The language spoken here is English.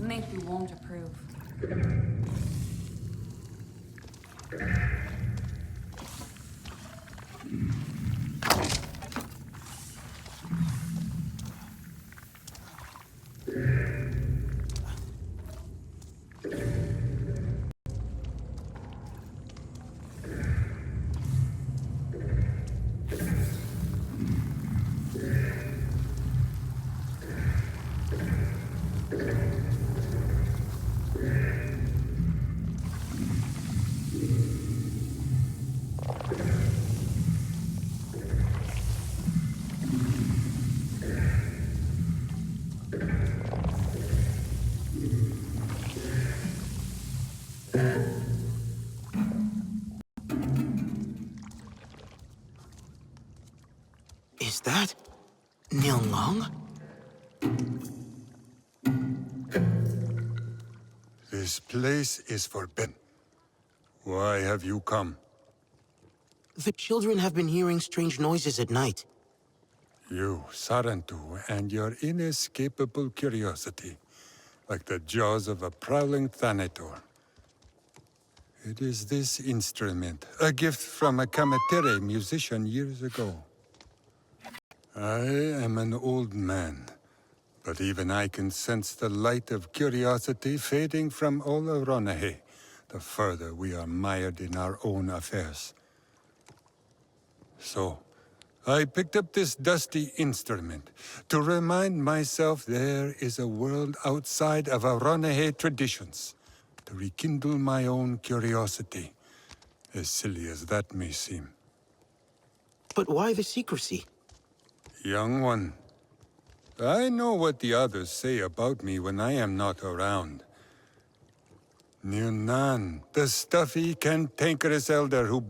Maybe won't approve. Is that Nilong? This place is forbidden. Why have you come? The children have been hearing strange noises at night. You, Sarantu, and your inescapable curiosity, like the jaws of a prowling Thanator. It is this instrument, a gift from a Kamatere musician years ago. I am an old man, but even I can sense the light of curiosity fading from all Oronahe, the further we are mired in our own affairs. So, I picked up this dusty instrument to remind myself there is a world outside of Oronahe traditions, to rekindle my own curiosity, as silly as that may seem. But why the secrecy? Young one, I know what the others say about me when I am not around. Nirnan, the stuffy, cantankerous elder who